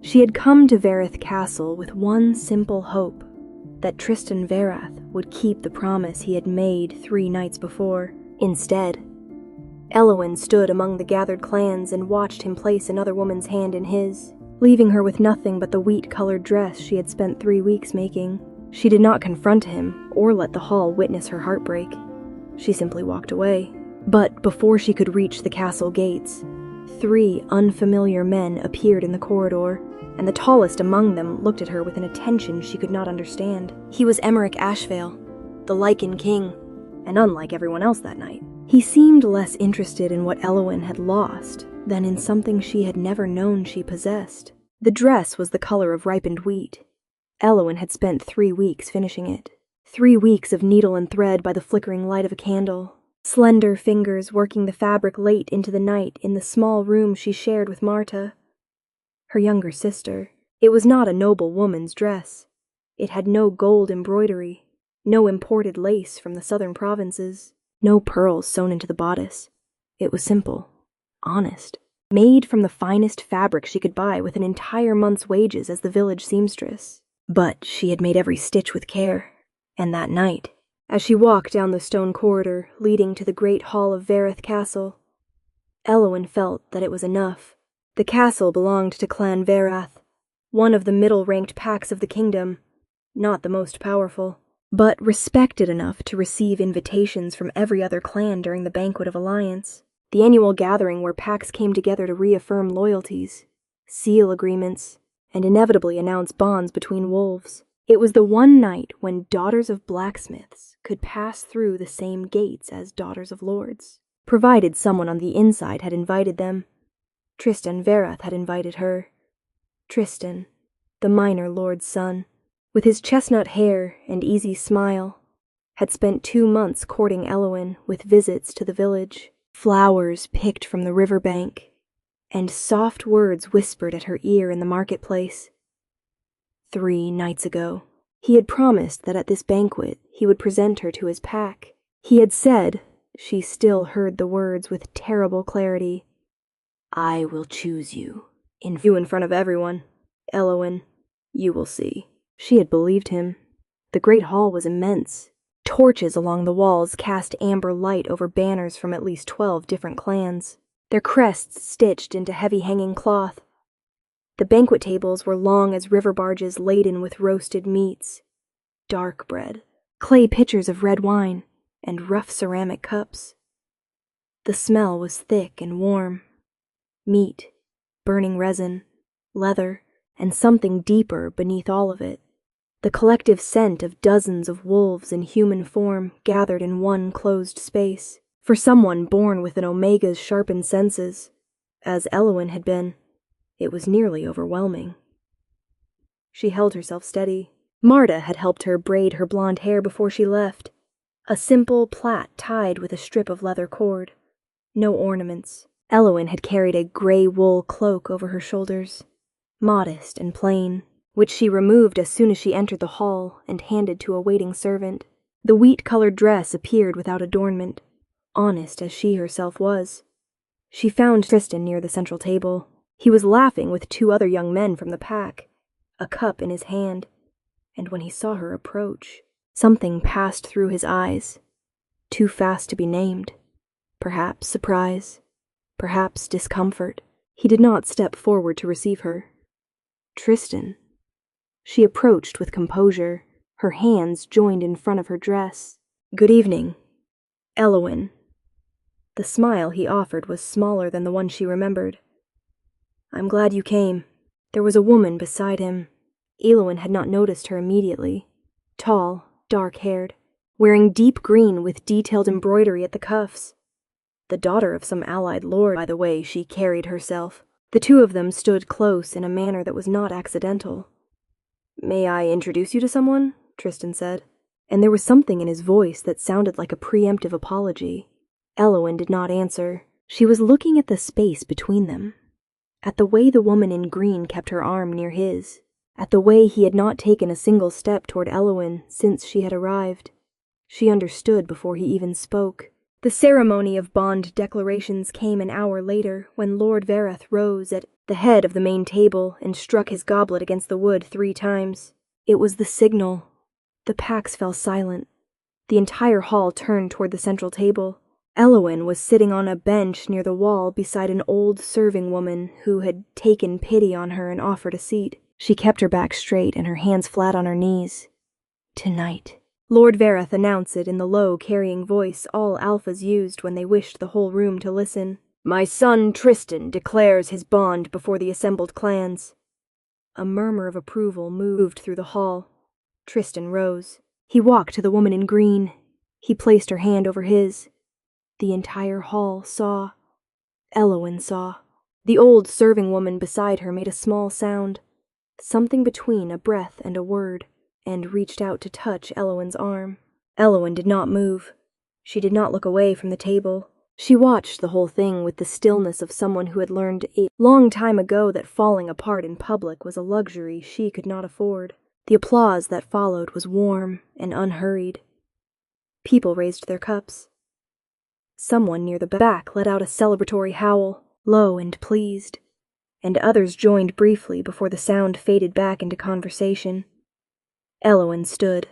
She had come to Verith Castle with one simple hope, that Tristan Verith would keep the promise he had made 3 nights before. Instead, Elwyn stood among the gathered clans and watched him place another woman's hand in his, leaving her with nothing but the wheat-colored dress she had spent 3 weeks making. She did not confront him or let the hall witness her heartbreak. She simply walked away. But before she could reach the castle gates, 3 unfamiliar men appeared in the corridor, and the tallest among them looked at her with an attention she could not understand. He was Orion Ashvail, the Lycan King, and unlike everyone else that night, he seemed less interested in what Elwyn had lost than in something she had never known she possessed. The dress was the color of ripened wheat. Elwyn had spent 3 weeks finishing it. 3 weeks of needle and thread by the flickering light of a candle, slender fingers working the fabric late into the night in the small room she shared with Marta, her younger sister. It was not a noble woman's dress. It had no gold embroidery, no imported lace from the southern provinces, no pearls sewn into the bodice. It was simple, honest, made from the finest fabric she could buy with an entire month's wages as the village seamstress. But she had made every stitch with care, and that night, as she walked down the stone corridor leading to the great hall of Verith Castle, Elwyn felt that it was enough. The castle belonged to Clan Verith, one of the middle-ranked packs of the kingdom, not the most powerful, but respected enough to receive invitations from every other clan during the Banquet of Alliance, the annual gathering where packs came together to reaffirm loyalties, seal agreements, and inevitably announce bonds between wolves. It was the one night when daughters of blacksmiths could pass through the same gates as daughters of lords, provided someone on the inside had invited them. Tristan Verith had invited her. Tristan, the minor lord's son, with his chestnut hair and easy smile, had spent 2 months courting Elwyn with visits to the village, flowers picked from the river bank, and soft words whispered at her ear in the marketplace. 3 nights ago, he had promised that at this banquet he would present her to his pack. He had said, she still heard the words with terrible clarity, "I will choose you in front of everyone. Elwyn, you will see." She had believed him. The great hall was immense. Torches along the walls cast amber light over banners from at least 12 different clans, their crests stitched into heavy hanging cloth. The banquet tables were long as river barges laden with roasted meats, dark bread, clay pitchers of red wine, and rough ceramic cups. The smell was thick and warm. Meat, burning resin, leather, and something deeper beneath all of it. The collective scent of dozens of wolves in human form gathered in one closed space. For someone born with an Omega's sharpened senses, as Elwyn had been, it was nearly overwhelming. She held herself steady. Marta had helped her braid her blonde hair before she left. A simple plait tied with a strip of leather cord. No ornaments. Elwyn had carried a gray wool cloak over her shoulders, modest and plain, which she removed as soon as she entered the hall and handed to a waiting servant. The wheat-colored dress appeared without adornment, honest as she herself was. She found Tristan near the central table. He was laughing with 2 other young men from the pack, a cup in his hand, and when he saw her approach, something passed through his eyes, too fast to be named. Perhaps surprise, perhaps discomfort. He did not step forward to receive her. Tristan. She approached with composure, her hands joined in front of her dress. "Good evening, Elwyn." The smile he offered was smaller than the one she remembered. "I'm glad you came." There was a woman beside him. Elwyn had not noticed her immediately. Tall, dark-haired, wearing deep green with detailed embroidery at the cuffs. The daughter of some allied lord, by the way she carried herself. The 2 of them stood close in a manner that was not accidental. "May I introduce you to someone?" Tristan said, and there was something in his voice that sounded like a preemptive apology. Elwyn did not answer. She was looking at the space between them, at the way the woman in green kept her arm near his, at the way he had not taken a single step toward Elwyn since she had arrived. She understood before he even spoke. The ceremony of bond declarations came an hour later when Lord Verith rose at the head of the main table, and struck his goblet against the wood 3 times. It was the signal. The packs fell silent. The entire hall turned toward the central table. Elowyn was sitting on a bench near the wall beside an old serving woman who had taken pity on her and offered a seat. She kept her back straight and her hands flat on her knees. "Tonight," Lord Verith announced it in the low, carrying voice all alphas used when they wished the whole room to listen. "My son Tristan declares his bond before the assembled clans." A murmur of approval moved through the hall. Tristan rose. He walked to the woman in green. He placed her hand over his. The entire hall saw. Elowyn saw. The old serving woman beside her made a small sound, something between a breath and a word, and reached out to touch Elowyn's arm. Elowyn did not move. She did not look away from the table. She watched the whole thing with the stillness of someone who had learned a long time ago that falling apart in public was a luxury she could not afford. The applause that followed was warm and unhurried. People raised their cups. Someone near the back let out a celebratory howl, low and pleased, and others joined briefly before the sound faded back into conversation. Elowyn stood.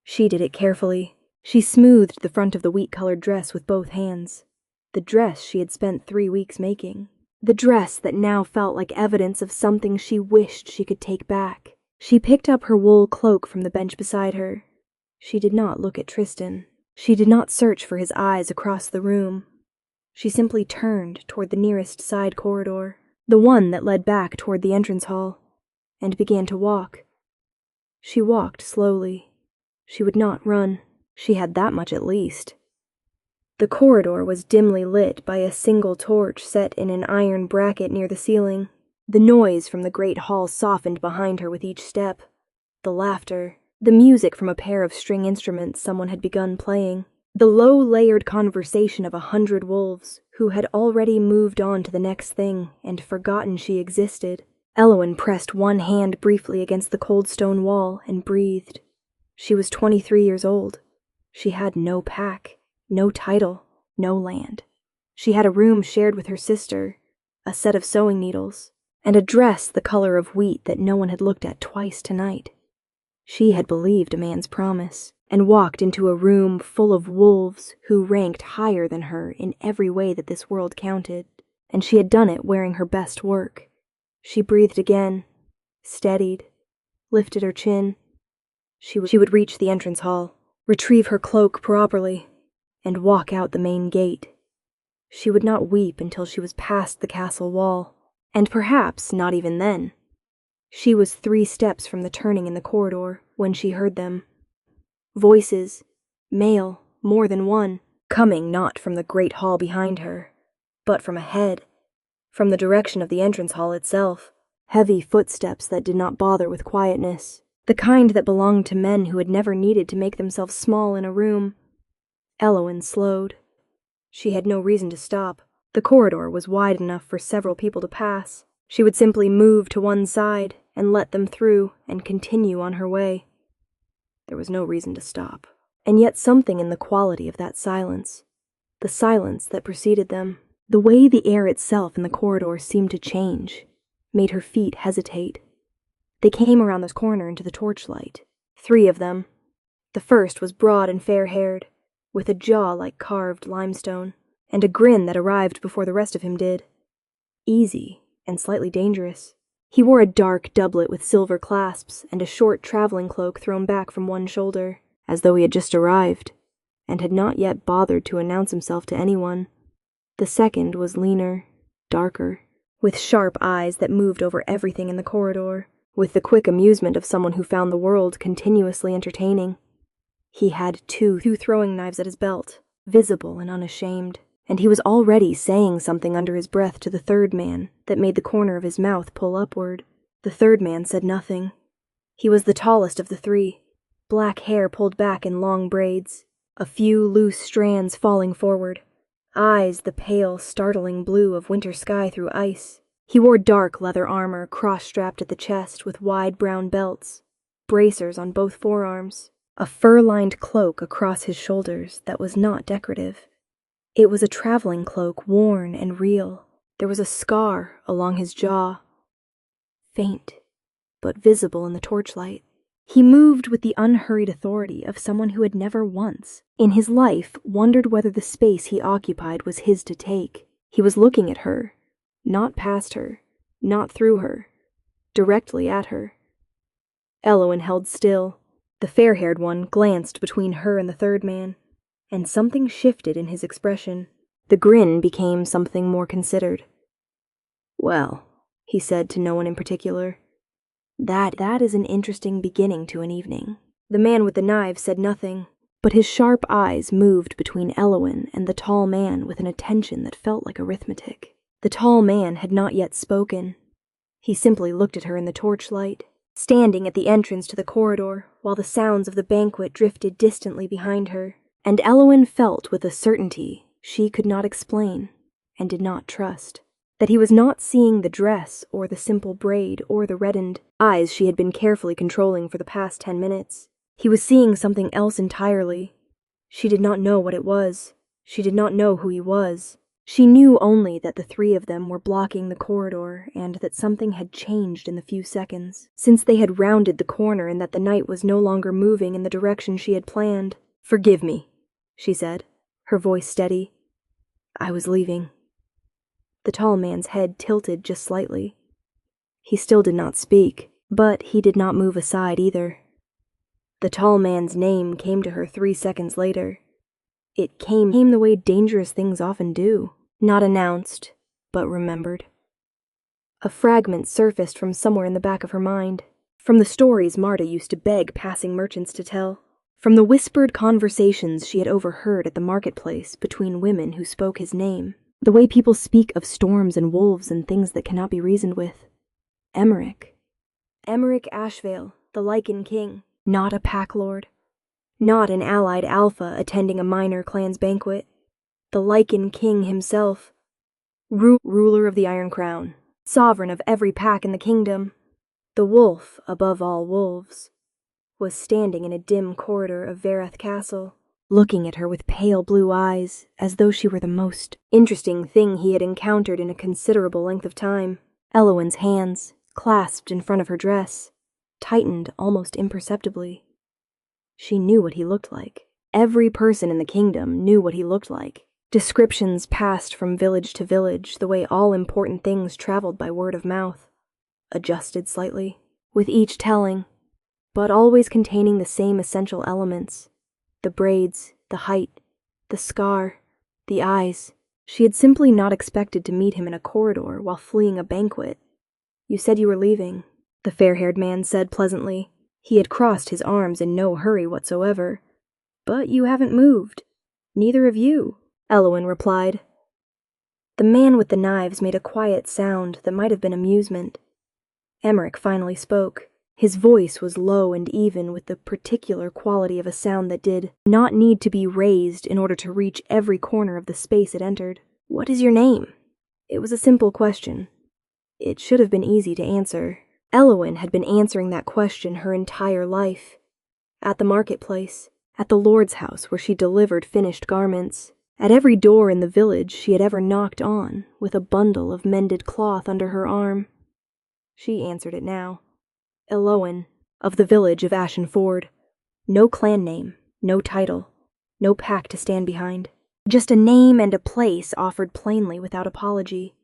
She did it carefully. She smoothed the front of the wheat-colored dress with both hands. The dress she had spent 3 weeks making. The dress that now felt like evidence of something she wished she could take back. She picked up her wool cloak from the bench beside her. She did not look at Tristan. She did not search for his eyes across the room. She simply turned toward the nearest side corridor, the one that led back toward the entrance hall, and began to walk. She walked slowly. She would not run. She had that much at least. The corridor was dimly lit by a single torch set in an iron bracket near the ceiling. The noise from the great hall softened behind her with each step. The laughter, the music from a pair of string instruments someone had begun playing, the low-layered conversation of 100 wolves who had already moved on to the next thing and forgotten she existed. Elowyn pressed one hand briefly against the cold stone wall and breathed. She was 23 years old. She had no pack, no title, no land. She had a room shared with her sister, a set of sewing needles, and a dress the color of wheat that no one had looked at twice tonight. She had believed a man's promise, and walked into a room full of wolves who ranked higher than her in every way that this world counted, and she had done it wearing her best work. She breathed again, steadied, lifted her chin. She would reach the entrance hall, retrieve her cloak properly, and walk out the main gate. She would not weep until she was past the castle wall, and perhaps not even then. She was 3 steps from the turning in the corridor when she heard them. Voices, male, more than one, coming not from the great hall behind her, but from ahead, from the direction of the entrance hall itself. Heavy footsteps that did not bother with quietness, the kind that belonged to men who had never needed to make themselves small in a room. Elowyn slowed. She had no reason to stop. The corridor was wide enough for several people to pass. She would simply move to one side and let them through and continue on her way. There was no reason to stop. And yet something in the quality of that silence, the silence that preceded them, the way the air itself in the corridor seemed to change, made her feet hesitate. They came around this corner into the torchlight. 3 of them. The first was broad and fair-haired, with a jaw like carved limestone, and a grin that arrived before the rest of him did. Easy and slightly dangerous. He wore a dark doublet with silver clasps and a short traveling cloak thrown back from one shoulder, as though he had just arrived, and had not yet bothered to announce himself to anyone. The second was leaner, darker, with sharp eyes that moved over everything in the corridor, with the quick amusement of someone who found the world continuously entertaining. He had 2 throwing knives at his belt, visible and unashamed, and he was already saying something under his breath to the third man that made the corner of his mouth pull upward. The third man said nothing. He was the tallest of the 3, black hair pulled back in long braids, a few loose strands falling forward, eyes the pale, startling blue of winter sky through ice. He wore dark leather armor cross-strapped at the chest with wide brown belts, bracers on both forearms, a fur-lined cloak across his shoulders that was not decorative. It was a traveling cloak worn and real, There was a scar along his jaw, faint, but visible in the torchlight. He moved with the unhurried authority of someone who had never once, in his life, wondered whether the space he occupied was his to take. He was looking at her, not past her, not through her, directly at her. Elowyn held still. The fair-haired one glanced between her and the third man, and something shifted in his expression. The grin became something more considered. "Well," he said to no one in particular, that is an interesting beginning to an evening." The man with the knives said nothing, but his sharp eyes moved between Elowyn and the tall man with an attention that felt like arithmetic. The tall man had not yet spoken. He simply looked at her in the torchlight, standing at the entrance to the corridor, while the sounds of the banquet drifted distantly behind her, and Elowyn felt with a certainty she could not explain and did not trust, that he was not seeing the dress or the simple braid or the reddened eyes she had been carefully controlling for the past 10 minutes. He was seeing something else entirely. She did not know what it was. She did not know who he was. She knew only that the three of them were blocking the corridor and that something had changed in the few seconds since they had rounded the corner and that the knight was no longer moving in the direction she had planned. "Forgive me," she said, her voice steady. "I was leaving." The tall man's head tilted just slightly. He still did not speak, but he did not move aside either. The tall man's name came to her 3 seconds later. It came the way dangerous things often do, not announced, but remembered. A fragment surfaced from somewhere in the back of her mind, from the stories Marta used to beg passing merchants to tell, from the whispered conversations she had overheard at the marketplace between women who spoke his name, the way people speak of storms and wolves and things that cannot be reasoned with. Orion Ashvail, the Lycan King, not a pack lord, not an allied alpha attending a minor clan's banquet. The Lycan King himself, ruler of the Iron Crown, sovereign of every pack in the kingdom, the wolf above all wolves, was standing in a dim corridor of Verith Castle, looking at her with pale blue eyes, as though she were the most interesting thing he had encountered in a considerable length of time. Elowyn's hands, clasped in front of her dress, tightened almost imperceptibly. She knew what he looked like. Every person in the kingdom knew what he looked like. Descriptions passed from village to village the way all important things traveled by word of mouth, adjusted slightly, with each telling, but always containing the same essential elements: the braids, the height, the scar, the eyes. She had simply not expected to meet him in a corridor while fleeing a banquet. "You said you were leaving," the fair-haired man said pleasantly. He had crossed his arms in no hurry whatsoever. "But you haven't moved. Neither have you," Elowyn replied. The man with the knives made a quiet sound that might have been amusement. Emmerich finally spoke. His voice was low and even, with the particular quality of a sound that did not need to be raised in order to reach every corner of the space it entered. "What is your name?" It was a simple question. It should have been easy to answer. Elowyn had been answering that question her entire life. At the marketplace, at the lord's house where she delivered finished garments, at every door in the village she had ever knocked on, with a bundle of mended cloth under her arm. She answered it now. Elowyn, of the village of Ashen Ford. No clan name, no title, no pack to stand behind. Just a name and a place offered plainly without apology.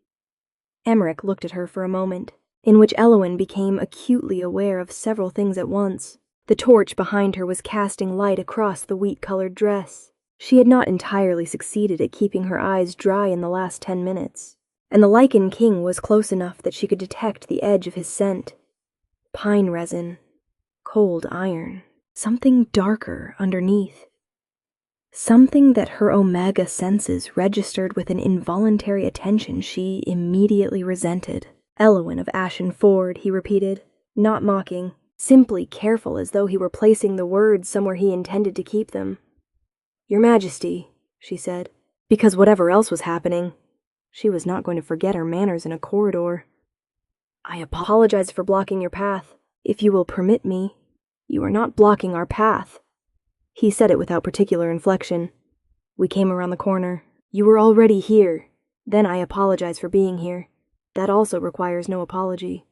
Emmerich looked at her for a moment, in which Elowyn became acutely aware of several things at once. The torch behind her was casting light across the wheat-colored dress. She had not entirely succeeded at keeping her eyes dry in the last 10 minutes, and the Lycan King was close enough that she could detect the edge of his scent. Pine resin, cold iron, something darker underneath. Something that her omega senses registered with an involuntary attention she immediately resented. "Elowyn of Ashen Ford," he repeated, not mocking, simply careful as though he were placing the words somewhere he intended to keep them. "Your Majesty," she said, because whatever else was happening, she was not going to forget her manners in a corridor. "I apologize for blocking your path. If you will permit me." "You are not blocking our path." He said it without particular inflection. "We came around the corner. You were already here. Then I apologize for being here. That also requires no apology.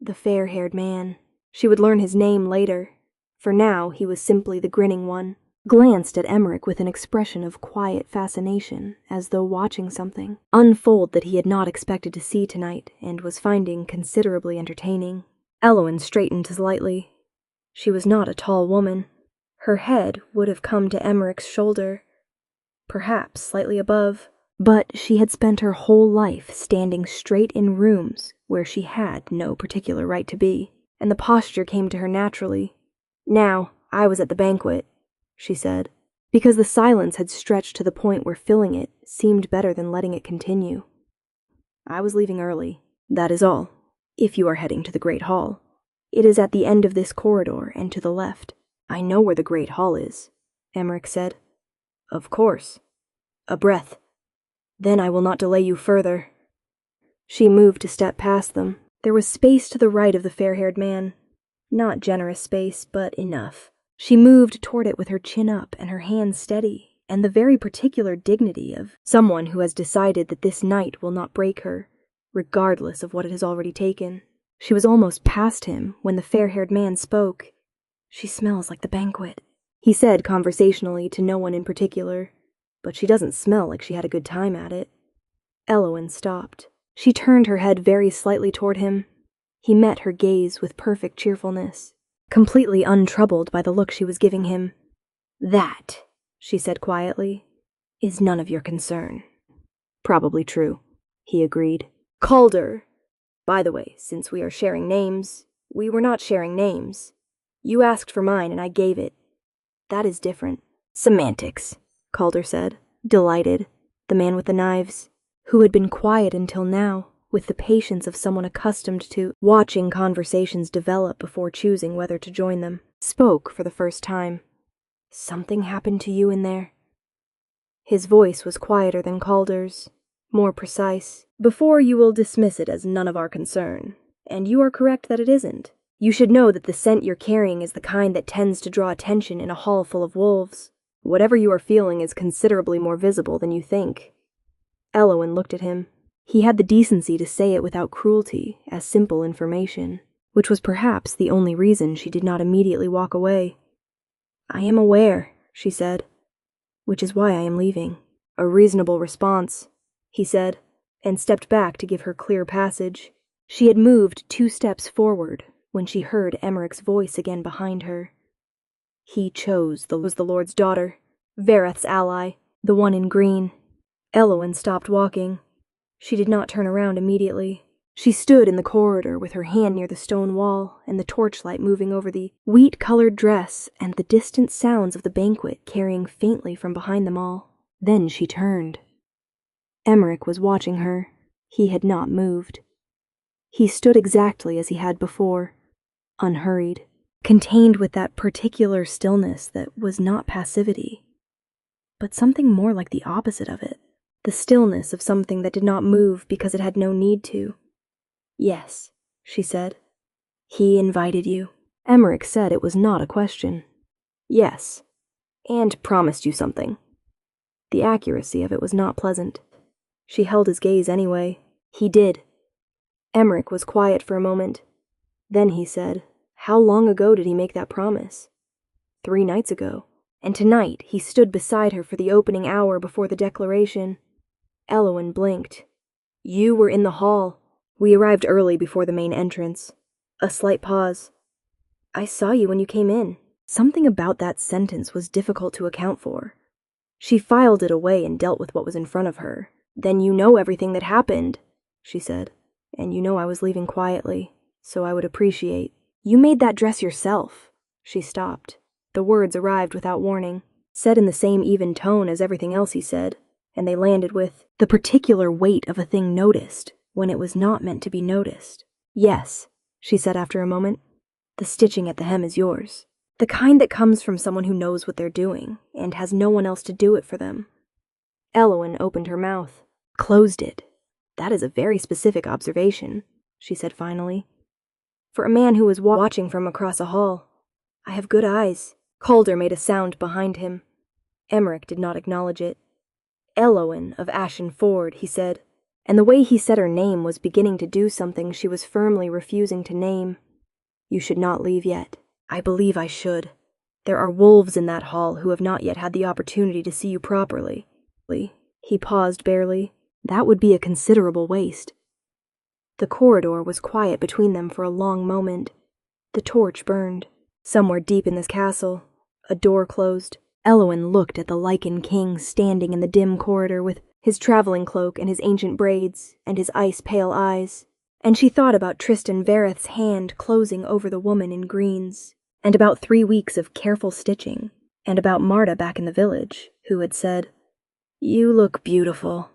The fair-haired man. She would learn his name later. For now, he was simply the grinning one. Glanced at Emmerich with an expression of quiet fascination, as though watching something unfold that he had not expected to see tonight and was finding considerably entertaining. Elowen straightened slightly. She was not a tall woman. Her head would have come to Emmerich's shoulder, perhaps slightly above, but she had spent her whole life standing straight in rooms where she had no particular right to be, and the posture came to her naturally. Now, I was at the banquet, she said, because the silence had stretched to the point where filling it seemed better than letting it continue. I was leaving early, that is all, if you are heading to the Great Hall. It is at the end of this corridor and to the left. I know where the Great Hall is, Emmerich said. Of course. A breath. Then I will not delay you further. She moved to step past them. There was space to the right of the fair-haired man. Not generous space, but enough. She moved toward it with her chin up and her hands steady, and the very particular dignity of someone who has decided that this night will not break her, regardless of what it has already taken. She was almost past him when the fair-haired man spoke. She smells like the banquet, he said conversationally to no one in particular, but she doesn't smell like she had a good time at it. Elowen stopped. She turned her head very slightly toward him. He met her gaze with perfect cheerfulness, completely untroubled by the look she was giving him. That, she said quietly, is none of your concern. Probably true, he agreed. Calder. By the way, since we are sharing names, we were not sharing names. You asked for mine and I gave it. That is different. Semantics, Calder said, delighted, the man with the knives, who had been quiet until now, with the patience of someone accustomed to watching conversations develop before choosing whether to join them, spoke for the first time. Something happened to you in there? His voice was quieter than Calder's, more precise. Before you will dismiss it as none of our concern, and you are correct that it isn't. You should know that the scent you're carrying is the kind that tends to draw attention in a hall full of wolves. Whatever you are feeling is considerably more visible than you think. Elowen looked at him. He had the decency to say it without cruelty, as simple information, which was perhaps the only reason she did not immediately walk away. I am aware, she said, which is why I am leaving. A reasonable response, he said, and stepped back to give her clear passage. She had moved 2 steps forward when she heard Emmerich's voice again behind her. He chose the Lord's daughter, Verith's ally, the one in green. Elowen stopped walking. She did not turn around immediately. She stood in the corridor with her hand near the stone wall and the torchlight moving over the wheat-colored dress and the distant sounds of the banquet carrying faintly from behind them all. Then she turned. Emmerich was watching her. He had not moved. He stood exactly as he had before, unhurried, contained with that particular stillness that was not passivity, but something more like the opposite of it, the stillness of something that did not move because it had no need to. Yes, she said. He invited you. Emmerich said it was not a question. Yes, and promised you something. The accuracy of it was not pleasant. She held his gaze anyway. He did. Emmerich was quiet for a moment. Then he said, how long ago did he make that promise? 3 nights ago. And tonight he stood beside her for the opening hour before the declaration. Elowen blinked. You were in the hall. We arrived early before the main entrance. A slight pause. I saw you when you came in. Something about that sentence was difficult to account for. She filed it away and dealt with what was in front of her. Then you know everything that happened, she said. And you know I was leaving quietly, so I would appreciate. You made that dress yourself. She stopped. The words arrived without warning, said in the same even tone as everything else he said, and they landed with the particular weight of a thing noticed when it was not meant to be noticed. Yes, she said after a moment. The stitching at the hem is yours. The kind that comes from someone who knows what they're doing and has no one else to do it for them. Elowen opened her mouth, closed it. That is a very specific observation, she said finally. For a man who was watching from across a hall. I have good eyes. Calder made a sound behind him. Emmerich did not acknowledge it. "Elowen of Ashen Ford," he said, and the way he said her name was beginning to do something she was firmly refusing to name. "You should not leave yet." "I believe I should. There are wolves in that hall who have not yet had the opportunity to see you properly." He paused barely. "That would be a considerable waste." The corridor was quiet between them for a long moment. The torch burned. Somewhere deep in this castle, a door closed. Elowen looked at the Lycan King standing in the dim corridor with his traveling cloak and his ancient braids and his ice-pale eyes, and she thought about Tristan Verith's hand closing over the woman in greens, and about 3 weeks of careful stitching, and about Marta back in the village, who had said, "You look beautiful,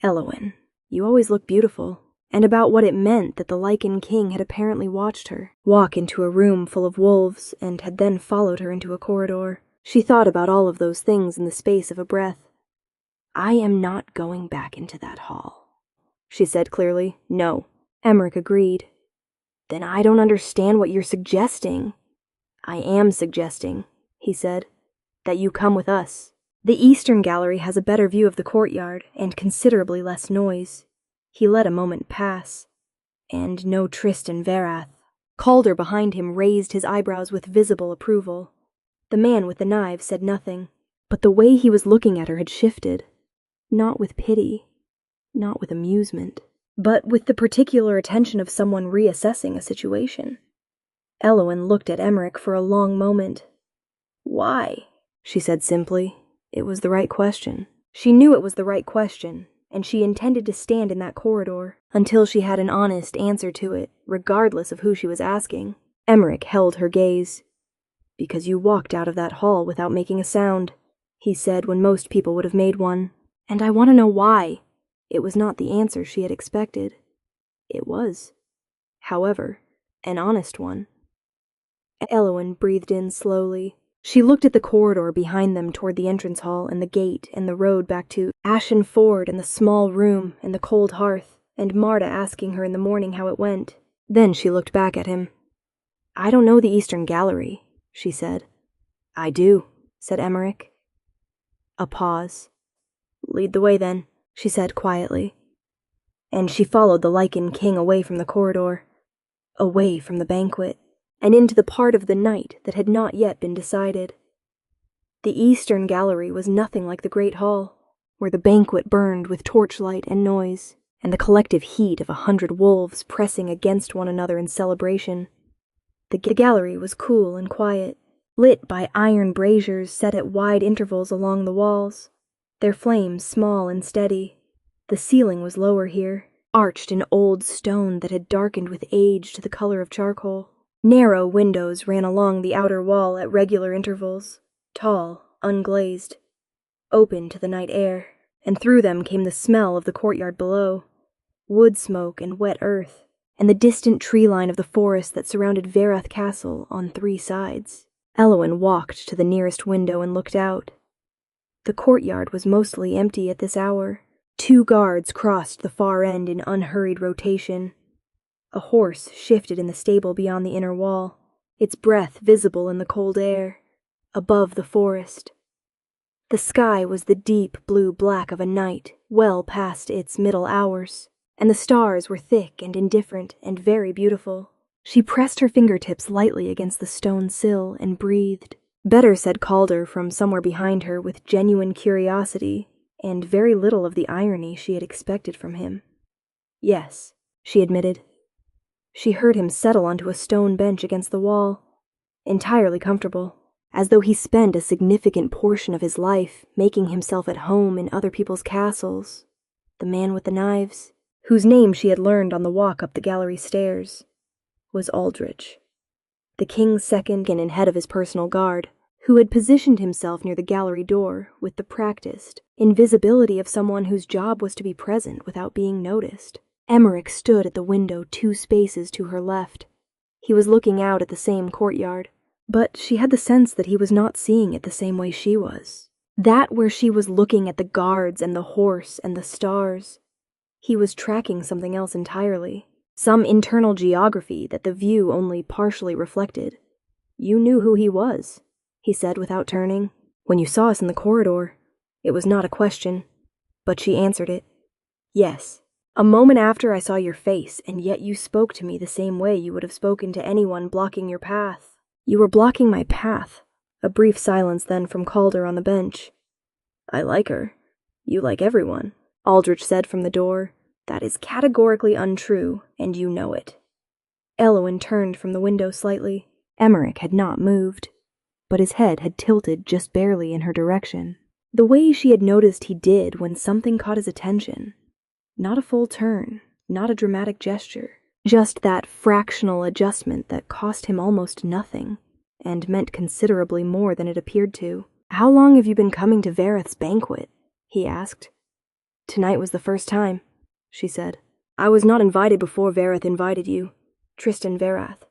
Elowen. You always look beautiful," and about what it meant that the Lycan King had apparently watched her walk into a room full of wolves and had then followed her into a corridor. She thought about all of those things in the space of a breath. "I am not going back into that hall," she said clearly. "No," Emmerich agreed. "Then I don't understand what you're suggesting." "I am suggesting," he said, "that you come with us. The eastern gallery has a better view of the courtyard and considerably less noise." He let a moment pass. "And no Tristan Verith." Calder behind him raised his eyebrows with visible approval. The man with the knife said nothing, but the way he was looking at her had shifted. Not with pity, not with amusement, but with the particular attention of someone reassessing a situation. Elowen looked at Emmerich for a long moment. "Why?" she said simply. It was the right question. She knew it was the right question, and she intended to stand in that corridor until she had an honest answer to it, regardless of who she was asking. Emmerich held her gaze. "Because you walked out of that hall without making a sound," he said when most people would have made one. "And I want to know why." It was not the answer she had expected. It was, however, an honest one. Elowen breathed in slowly. She looked at the corridor behind them toward the entrance hall and the gate and the road back to Ashen Ford and the small room and the cold hearth, and Marta asking her in the morning how it went. Then she looked back at him. "I don't know the Eastern Gallery," she said. "I do," said Emmerich. A pause. "Lead the way, then," she said quietly. And she followed the Lycan King away from the corridor, away from the banquet, and into the part of the night that had not yet been decided. The Eastern Gallery was nothing like the Great Hall, where the banquet burned with torchlight and noise, and the collective heat of 100 wolves pressing against one another in celebration. The gallery was cool and quiet, lit by iron braziers set at wide intervals along the walls, their flames small and steady. The ceiling was lower here, arched in old stone that had darkened with age to the color of charcoal. Narrow windows ran along the outer wall at regular intervals, tall, unglazed, open to the night air, and through them came the smell of the courtyard below, wood smoke and wet earth, and the distant tree line of the forest that surrounded Verith Castle on 3 sides. Elowen walked to the nearest window and looked out. The courtyard was mostly empty at this hour. 2 guards crossed the far end in unhurried rotation. A horse shifted in the stable beyond the inner wall, its breath visible in the cold air, above the forest. The sky was the deep blue-black of a night, well past its middle hours, and the stars were thick and indifferent and very beautiful. She pressed her fingertips lightly against the stone sill and breathed. "Better," said Calder from somewhere behind her with genuine curiosity and very little of the irony she had expected from him. "Yes," she admitted. She heard him settle onto a stone bench against the wall, entirely comfortable, as though he spent a significant portion of his life making himself at home in other people's castles. The man with the knives, whose name she had learned on the walk up the gallery stairs, was Aldrich, the king's second and head of his personal guard, who had positioned himself near the gallery door with the practiced invisibility of someone whose job was to be present without being noticed. Emmerich stood at the window 2 spaces to her left. He was looking out at the same courtyard, but she had the sense that he was not seeing it the same way she was. That where she was looking at the guards and the horse and the stars, he was tracking something else entirely, some internal geography that the view only partially reflected. "You knew who he was," he said without turning. "When you saw us in the corridor, it was not a question. But she answered it. Yes. A moment after I saw your face, and yet you spoke to me the same way you would have spoken to anyone blocking your path. You were blocking my path. A brief silence then from Calder on the bench. I like her. You like everyone, Aldrich said from the door. That is categorically untrue, and you know it. Elowyn turned from the window slightly. Emmerich had not moved, but his head had tilted just barely in her direction, the way she had noticed he did when something caught his attention. Not a full turn, not a dramatic gesture, just that fractional adjustment that cost him almost nothing, and meant considerably more than it appeared to. How long have you been coming to Verith's banquet? He asked. Tonight was the first time, she said. I was not invited before Verith invited you. Tristan Verath.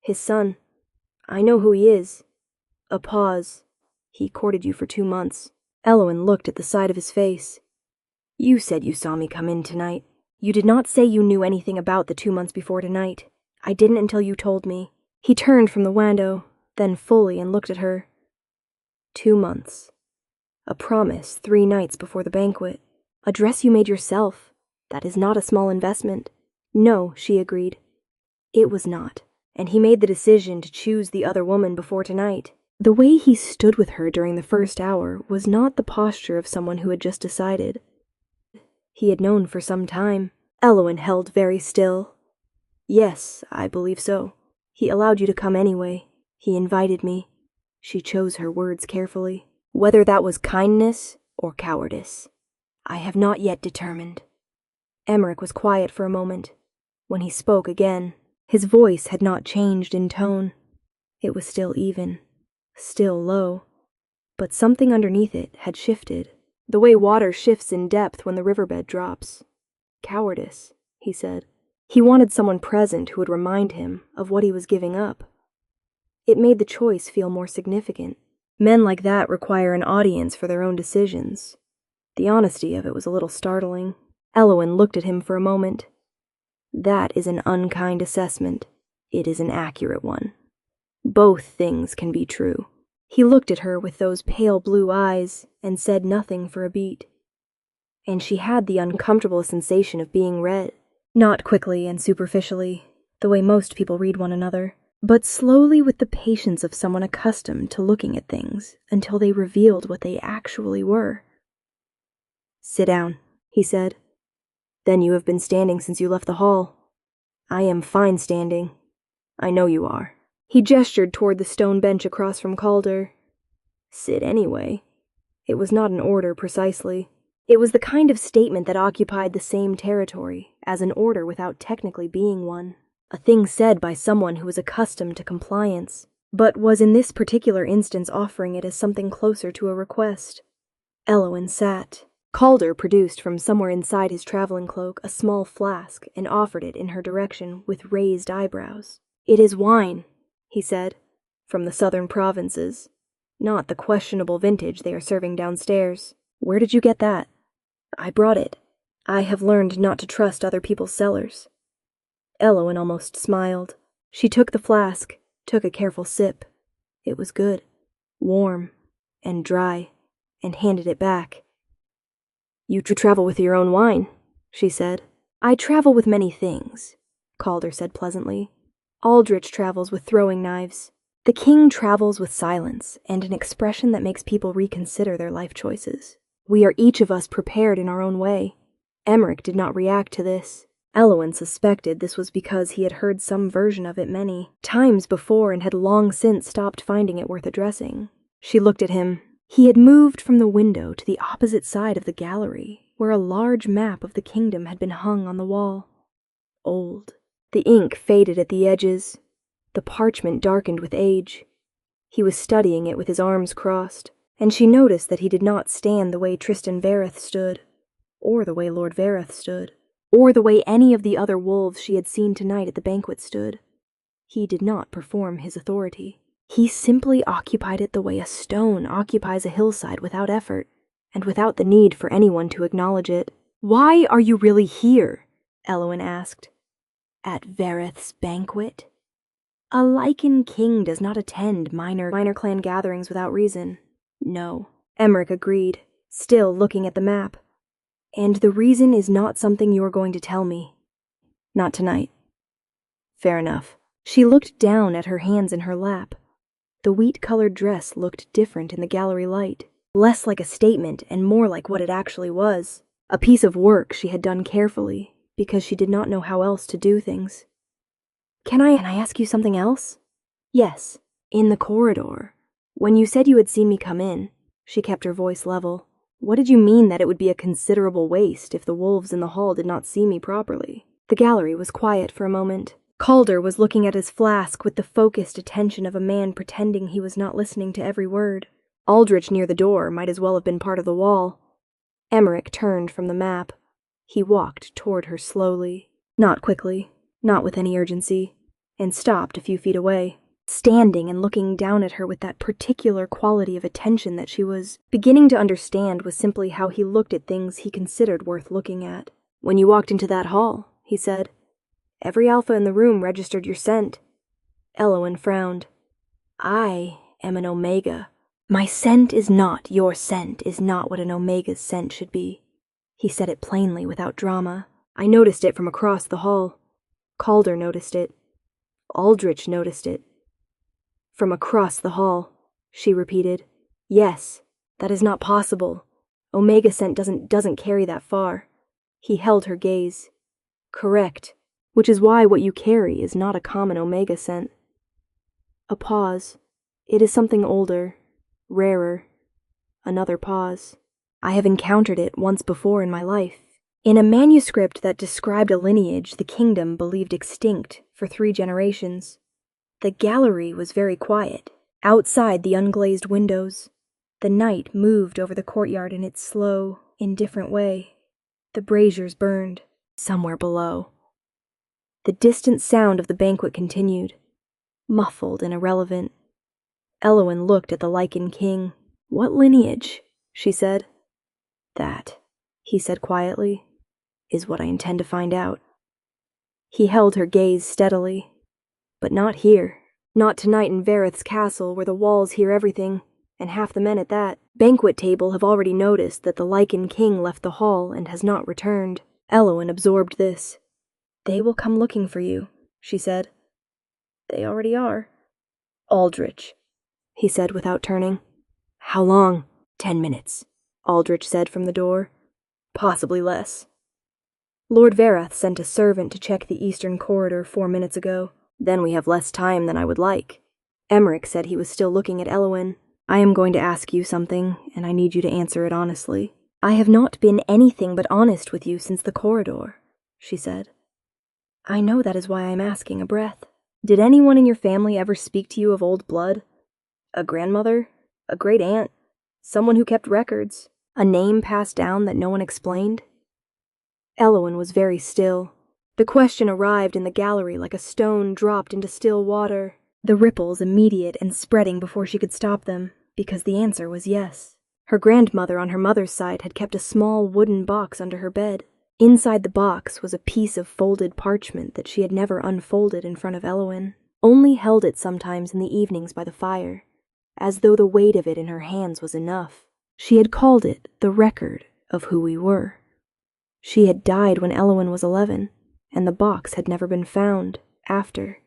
His son. I know who he is. A pause. He courted you for 2 months. Elowyn looked at the side of his face. You said you saw me come in tonight. You did not say you knew anything about the 2 months before tonight. I didn't until you told me. He turned from the window, then fully and looked at her. 2 months. A promise 3 nights before the banquet. A dress you made yourself. That is not a small investment. No, she agreed. It was not, and he made the decision to choose the other woman before tonight. The way he stood with her during the first hour was not the posture of someone who had just decided. He had known for some time. Elowyn held very still. Yes, I believe so. He allowed you to come anyway. He invited me. She chose her words carefully. Whether that was kindness or cowardice, I have not yet determined. Emmerich was quiet for a moment. When he spoke again, his voice had not changed in tone. It was still even, still low, but something underneath it had shifted, the way water shifts in depth when the riverbed drops. Cowardice, he said. He wanted someone present who would remind him of what he was giving up. It made the choice feel more significant. Men like that require an audience for their own decisions. The honesty of it was a little startling. Elowyn looked at him for a moment. That is an unkind assessment. It is an accurate one. Both things can be true. He looked at her with those pale blue eyes and said nothing for a beat. And she had the uncomfortable sensation of being read, not quickly and superficially, the way most people read one another, but slowly with the patience of someone accustomed to looking at things until they revealed what they actually were. Sit down, he said. Then you have been standing since you left the hall. I am fine standing. I know you are. He gestured toward the stone bench across from Calder. Sit anyway. It was not an order precisely. It was the kind of statement that occupied the same territory as an order without technically being one. A thing said by someone who was accustomed to compliance, but was in this particular instance offering it as something closer to a request. Elowyn sat. Calder produced from somewhere inside his traveling cloak a small flask and offered it in her direction with raised eyebrows. It is wine, he said, from the southern provinces. Not the questionable vintage they are serving downstairs. Where did you get that? I brought it. I have learned not to trust other people's cellars. Elowyn almost smiled. She took the flask, took a careful sip. It was good, warm, and dry, and handed it back. You travel with your own wine, she said. I travel with many things, Calder said pleasantly. Aldrich travels with throwing knives. The king travels with silence and an expression that makes people reconsider their life choices. We are each of us prepared in our own way. Emmerich did not react to this. Elowyn suspected this was because he had heard some version of it many times before and had long since stopped finding it worth addressing. She looked at him. He had moved from the window to the opposite side of the gallery, where a large map of the kingdom had been hung on the wall. Old. The ink faded at the edges. The parchment darkened with age. He was studying it with his arms crossed, and she noticed that he did not stand the way Tristan Verith stood, or the way Lord Verith stood, or the way any of the other wolves she had seen tonight at the banquet stood. He did not perform his authority. He simply occupied it the way a stone occupies a hillside without effort, and without the need for anyone to acknowledge it. Why are you really here? Elowyn asked. At Verith's banquet? A Lycan King does not attend minor clan gatherings without reason. No, Emmerich agreed, still looking at the map. And the reason is not something you are going to tell me. Not tonight. Fair enough. She looked down at her hands in her lap. The wheat-colored dress looked different in the gallery light, less like a statement and more like what it actually was. A piece of work she had done carefully, because she did not know how else to do things. Can I ask you something else? Yes, in the corridor. When you said you had seen me come in, she kept her voice level. What did you mean that it would be a considerable waste if the wolves in the hall did not see me properly? The gallery was quiet for a moment. Calder was looking at his flask with the focused attention of a man pretending he was not listening to every word. Aldrich near the door might as well have been part of the wall. Emmerich turned from the map. He walked toward her slowly, not quickly, not with any urgency, and stopped a few feet away, standing and looking down at her with that particular quality of attention that she was beginning to understand was simply how he looked at things he considered worth looking at. When you walked into that hall, he said, every alpha in the room registered your scent. Elowen frowned. I am an omega. My scent is not your scent is not what an omega's scent should be. He said it plainly without drama. I noticed it from across the hall. Calder noticed it. Aldrich noticed it. From across the hall, she repeated. Yes, that is not possible. Omega scent doesn't carry that far. He held her gaze. Correct, which is why what you carry is not a common omega scent. A pause. It is something older, rarer. Another pause. I have encountered it once before in my life. In a manuscript that described a lineage the kingdom believed extinct for 3 generations. The gallery was very quiet, outside the unglazed windows. The night moved over the courtyard in its slow, indifferent way. The braziers burned, somewhere below. The distant sound of the banquet continued, muffled and irrelevant. Elowen looked at the Lycan King. What lineage? She said. That, he said quietly, is what I intend to find out. He held her gaze steadily. But not here. Not tonight in Verith's Castle, where the walls hear everything, and half the men at that. Banquet table have already noticed that the Lycan King left the hall and has not returned. Elowen absorbed this. They will come looking for you, she said. They already are. Aldrich, he said without turning. How long? 10 minutes, Aldrich said from the door. Possibly less. Lord Verith sent a servant to check the eastern corridor 4 minutes ago. Then we have less time than I would like. Emmerich said he was still looking at Elowen. I am going to ask you something, and I need you to answer it honestly. I have not been anything but honest with you since the corridor, she said. I know that is why I am asking a breath. Did anyone in your family ever speak to you of old blood? A grandmother? A great aunt? Someone who kept records? A name passed down that no one explained? Elowen was very still. The question arrived in the gallery like a stone dropped into still water, the ripples immediate and spreading before she could stop them, because the answer was yes. Her grandmother on her mother's side had kept a small wooden box under her bed. Inside the box was a piece of folded parchment that she had never unfolded in front of Elowen, only held it sometimes in the evenings by the fire, as though the weight of it in her hands was enough. She had called it the record of who we were. She had died when Elowen was 11. And the box had never been found after.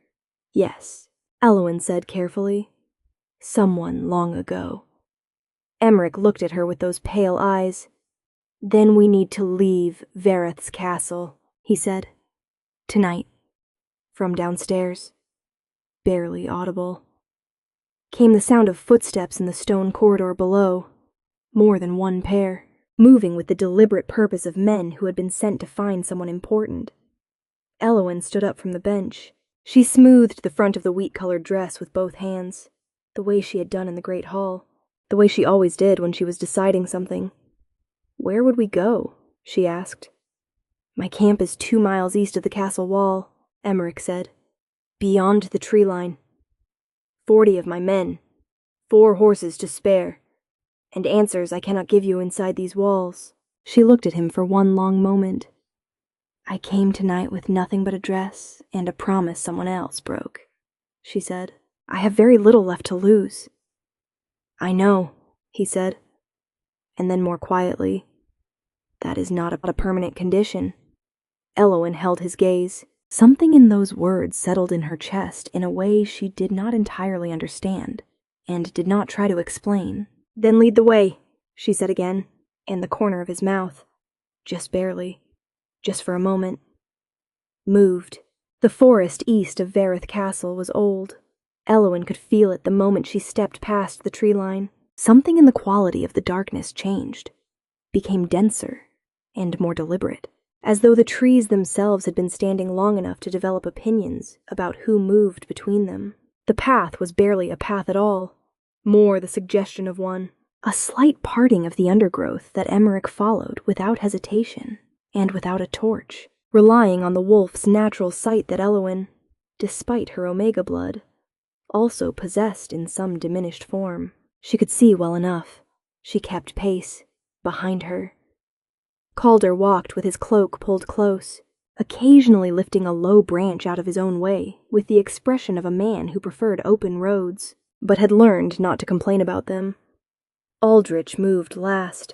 Yes, Elowen said carefully. Someone long ago. Emmerich looked at her with those pale eyes. Then we need to leave Verith's castle, he said. Tonight. From downstairs. Barely audible. Came the sound of footsteps in the stone corridor below. More than one pair, moving with the deliberate purpose of men who had been sent to find someone important. Elowen stood up from the bench. She smoothed the front of the wheat-colored dress with both hands, the way she had done in the great hall, the way she always did when she was deciding something. Where would we go? She asked. My camp is 2 miles east of the castle wall, Emmerich said. Beyond the tree line. 40 of my men. 4 horses to spare. And answers I cannot give you inside these walls. She looked at him for one long moment. I came tonight with nothing but a dress and a promise someone else broke, she said. I have very little left to lose. I know, he said. And then more quietly, That is not a permanent condition." Elowyn held his gaze. Something in those words settled in her chest in a way she did not entirely understand, and did not try to explain. "Then lead the way," she said again, in the corner of his mouth. Just barely. Just for a moment. Moved. The forest east of Verith Castle was old. Elowyn could feel it the moment she stepped past the tree line. Something in the quality of the darkness changed, became denser and more deliberate, as though the trees themselves had been standing long enough to develop opinions about who moved between them. The path was barely a path at all, more the suggestion of one, a slight parting of the undergrowth that Emmerich followed without hesitation and without a torch, relying on the wolf's natural sight that Elowyn, despite her Omega blood, also possessed in some diminished form. She could see well enough. She kept pace, behind her. Calder walked with his cloak pulled close, occasionally lifting a low branch out of his own way, with the expression of a man who preferred open roads, but had learned not to complain about them. Aldrich moved last,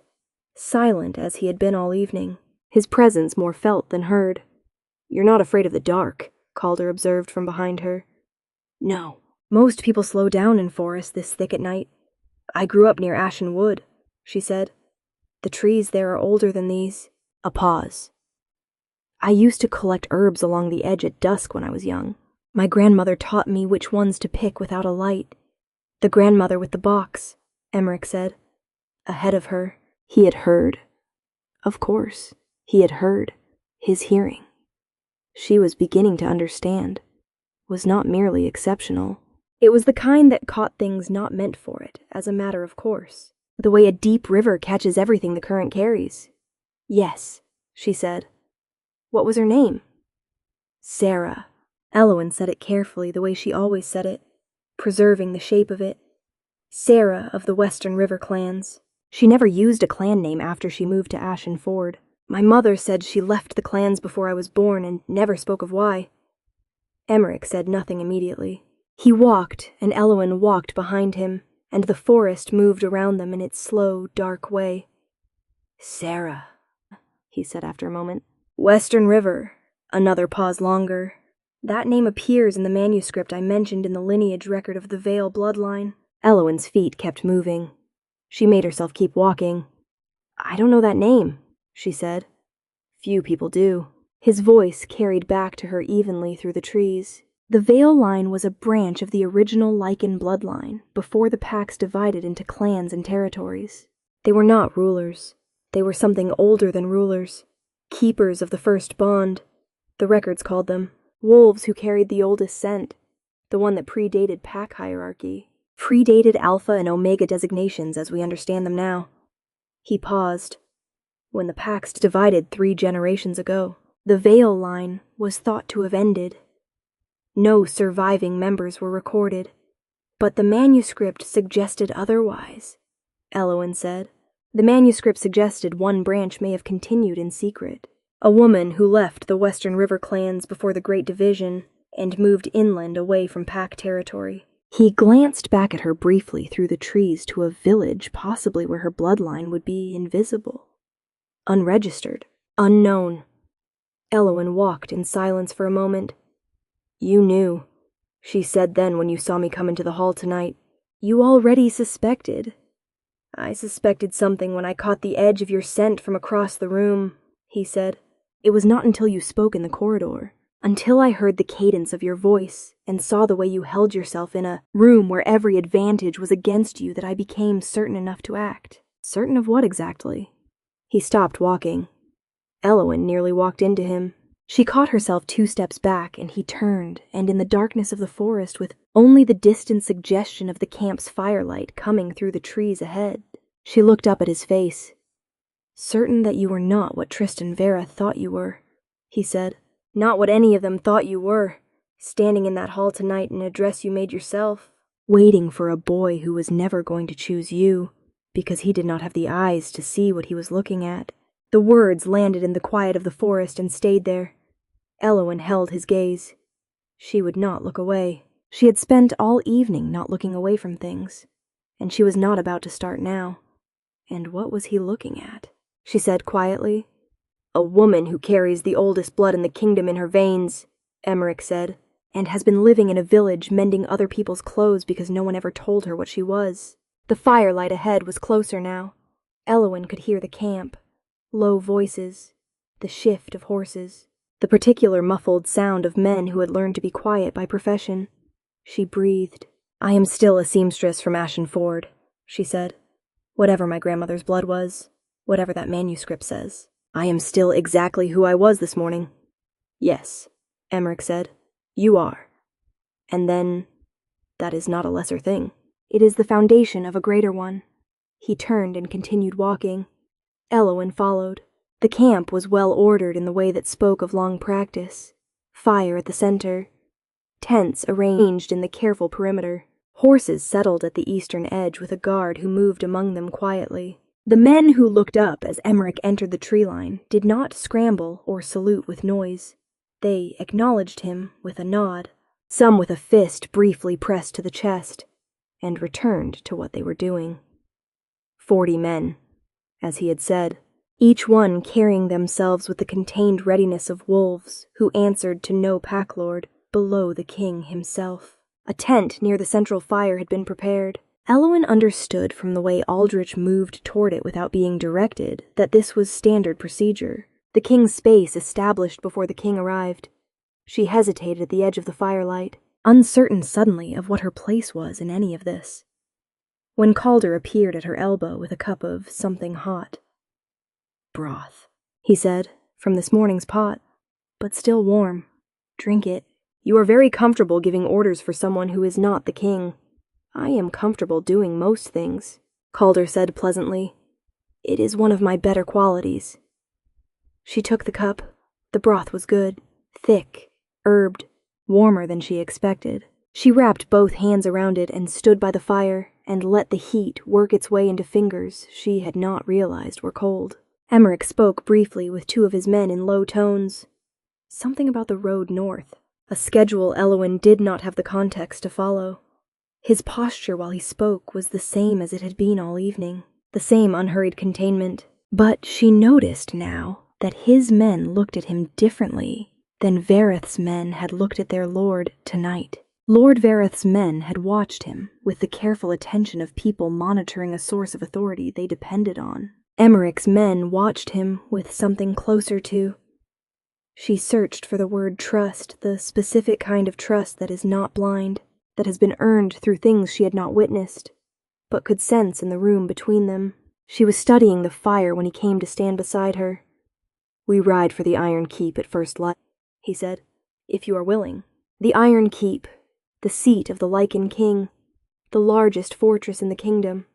silent as he had been all evening, his presence more felt than heard. "You're not afraid of the dark," Calder observed from behind her. "No. Most people slow down in forests this thick at night. I grew up near Ashen Wood," she said. "The trees there are older than these." A pause. "I used to collect herbs along the edge at dusk when I was young. My grandmother taught me which ones to pick without a light." "The grandmother with the box," Emmerich said. Ahead of her, he had heard. Of course, he had heard. His hearing. She was beginning to understand. Was not merely exceptional. It was the kind that caught things not meant for it, as a matter of course. The way a deep river catches everything the current carries. "Yes," she said. "What was her name?" "Sarah." Elowyn said it carefully, the way she always said it, preserving the shape of it. "Sarah of the Western River clans. She never used a clan name after she moved to Ashen Ford. My mother said she left the clans before I was born and never spoke of why." Emmerich said nothing immediately. He walked, and Elowyn walked behind him, and the forest moved around them in its slow, dark way. "Sarah," he said after a moment. "Western River." Another pause longer. "That name appears in the manuscript I mentioned in the lineage record of the Vale bloodline." Elowyn's feet kept moving. She made herself keep walking. "I don't know that name," she said. "Few people do." His voice carried back to her evenly through the trees. The Vale line was a branch of the original Lycan bloodline before the packs divided into clans and territories. They were not rulers. They were something older than rulers. Keepers of the first bond, the records called them. Wolves who carried the oldest scent, the one that predated pack hierarchy, predated Alpha and Omega designations as we understand them now. He paused. When the packs divided 3 generations ago, the Vale line was thought to have ended. No surviving members were recorded, but the manuscript suggested otherwise, Elowyn said. The manuscript suggested one branch may have continued in secret. A woman who left the Western River clans before the Great Division and moved inland away from pack territory. He glanced back at her briefly through the trees to a village possibly where her bloodline would be invisible. Unregistered. Unknown. Elowyn walked in silence for a moment. "You knew," she said then when you saw me come into the hall tonight. "You already suspected." "I suspected something when I caught the edge of your scent from across the room," he said. "It was not until you spoke in the corridor, until I heard the cadence of your voice and saw the way you held yourself in a room where every advantage was against you that I became certain enough to act." "Certain of what exactly?" He stopped walking. Elowyn nearly walked into him. She caught herself 2 steps back, and he turned, and in the darkness of the forest, with only the distant suggestion of the camp's firelight coming through the trees ahead, she looked up at his face. "Certain that you were not what Tristan Verith thought you were," he said. "Not what any of them thought you were, standing in that hall tonight in a dress you made yourself, waiting for a boy who was never going to choose you, because he did not have the eyes to see what he was looking at." The words landed in the quiet of the forest and stayed there. Elowyn held his gaze. She would not look away. She had spent all evening not looking away from things, and she was not about to start now. And what was he looking at? she said quietly. A woman who carries the oldest blood in the kingdom in her veins, Emmerich said, and has been living in a village mending other people's clothes because no one ever told her what she was. The firelight ahead was closer now. Elowyn could hear the camp, low voices, the shift of horses, the particular muffled sound of men who had learned to be quiet by profession. She breathed. I am still a seamstress from Ashen Ford, she said. Whatever my grandmother's blood was, whatever that manuscript says, I am still exactly who I was this morning. Yes, Emmerich said. You are. And then, that is not a lesser thing. It is the foundation of a greater one. He turned and continued walking. Elowyn followed. The camp was well ordered in the way that spoke of long practice. Fire at the center. Tents arranged in the careful perimeter. Horses settled at the eastern edge with a guard who moved among them quietly. The men who looked up as Emmerich entered the tree line did not scramble or salute with noise. They acknowledged him with a nod, some with a fist briefly pressed to the chest, and returned to what they were doing. 40 men, as he had said, each one carrying themselves with the contained readiness of wolves who answered to no packlord below the king himself. A tent near the central fire had been prepared. Elowyn understood from the way Aldrich moved toward it without being directed that this was standard procedure, the king's space established before the king arrived. She hesitated at the edge of the firelight, uncertain suddenly of what her place was in any of this. When Calder appeared at her elbow with a cup of something hot. Broth, he said, from this morning's pot, but still warm. Drink it. You are very comfortable giving orders for someone who is not the king. I am comfortable doing most things, Calder said pleasantly. It is one of my better qualities. She took the cup. The broth was good, thick, herbed, warmer than she expected. She wrapped both hands around it and stood by the fire and let the heat work its way into fingers she had not realized were cold. Emmerich spoke briefly with 2 of his men in low tones. Something about the road north. A schedule Elowyn did not have the context to follow. His posture while he spoke was the same as it had been all evening, the same unhurried containment. But she noticed now that his men looked at him differently than Verith's men had looked at their lord tonight. Lord Verith's men had watched him with the careful attention of people monitoring a source of authority they depended on. Emmerich's men watched him with something closer to. She searched for the word trust, the specific kind of trust that is not blind, that has been earned through things she had not witnessed, but could sense in the room between them. She was studying the fire when he came to stand beside her. We ride for the Iron Keep at first light, he said, if you are willing. The Iron Keep, the seat of the Lycan King, the largest fortress in the kingdom.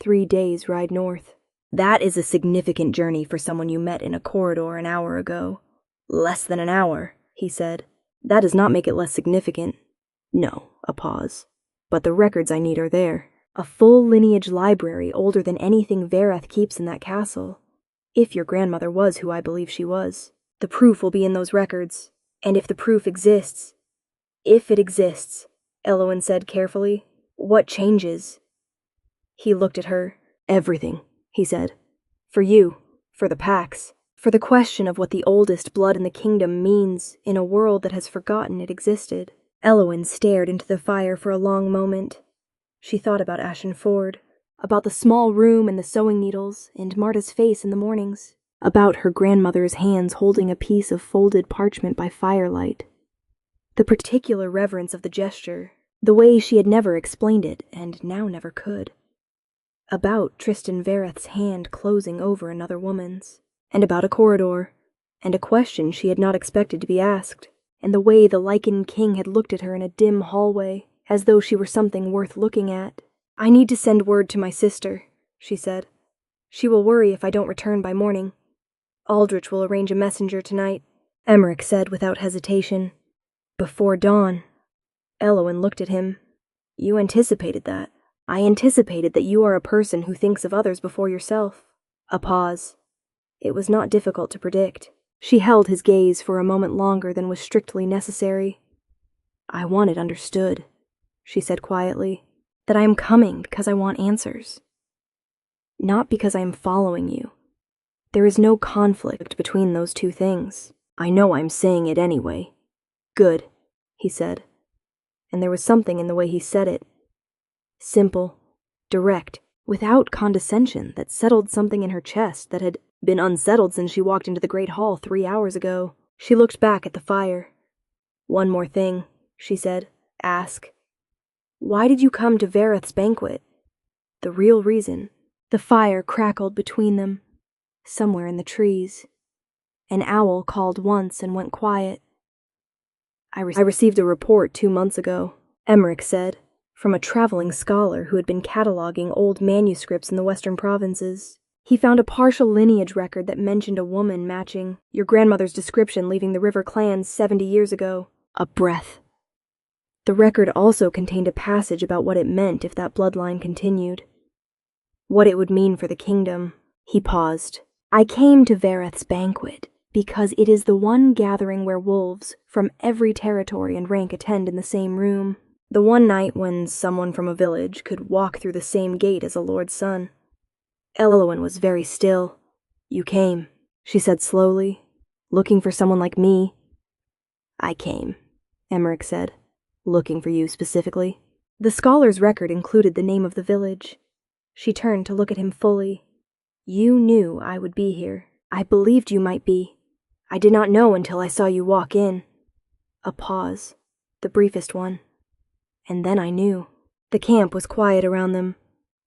3 days' ride north. That is a significant journey for someone you met in a corridor an hour ago. Less than an hour, he said. That does not make it less significant. No, a pause. But the records I need are there. A full lineage library older than anything Verith keeps in that castle. If your grandmother was who I believe she was. The proof will be in those records. And if the proof exists... If it exists, Elowyn said carefully, what changes? He looked at her. Everything, he said. For you, for the Pax, for the question of what the oldest blood in the kingdom means in a world that has forgotten it existed. Elowyn stared into the fire for a long moment. She thought about Ashen Ford, about the small room and the sewing needles and Marta's face in the mornings, about her grandmother's hands holding a piece of folded parchment by firelight. The particular reverence of the gesture, the way she had never explained it and now never could. About Tristan Verith's hand closing over another woman's, and about a corridor, and a question she had not expected to be asked, and the way the Lycan King had looked at her in a dim hallway, as though she were something worth looking at. I need to send word to my sister, she said. She will worry if I don't return by morning. Aldrich will arrange a messenger tonight, Emmerich said without hesitation. Before dawn. Elowyn looked at him. You anticipated that. I anticipated that you are a person who thinks of others before yourself. A pause. It was not difficult to predict. She held his gaze for a moment longer than was strictly necessary. I want it understood, she said quietly, that I am coming because I want answers. Not because I am following you. There is no conflict between those two things. I know I'm saying it anyway. Good, he said. And there was something in the way he said it. Simple, direct, without condescension, that settled something in her chest that had been unsettled since she walked into the great hall 3 hours ago. She looked back at the fire. One more thing, she said. Ask. Why did you come to Verith's banquet? The real reason. The fire crackled between them, somewhere in the trees. An owl called once and went quiet. I received a report 2 months ago, Emmerich said, from a traveling scholar who had been cataloging old manuscripts in the western provinces. He found a partial lineage record that mentioned a woman matching your grandmother's description leaving the river clans 70 years ago. A breath. The record also contained a passage about what it meant if that bloodline continued. What it would mean for the kingdom. He paused. I came to Verith's banquet because it is the one gathering where wolves from every territory and rank attend in the same room. The one night when someone from a village could walk through the same gate as a lord's son. Elowen was very still. You came, she said slowly, looking for someone like me. I came, Emmerich said, looking for you specifically. The scholar's record included the name of the village. She turned to look at him fully. You knew I would be here. I believed you might be. I did not know until I saw you walk in. A pause, the briefest one. And then I knew. The camp was quiet around them.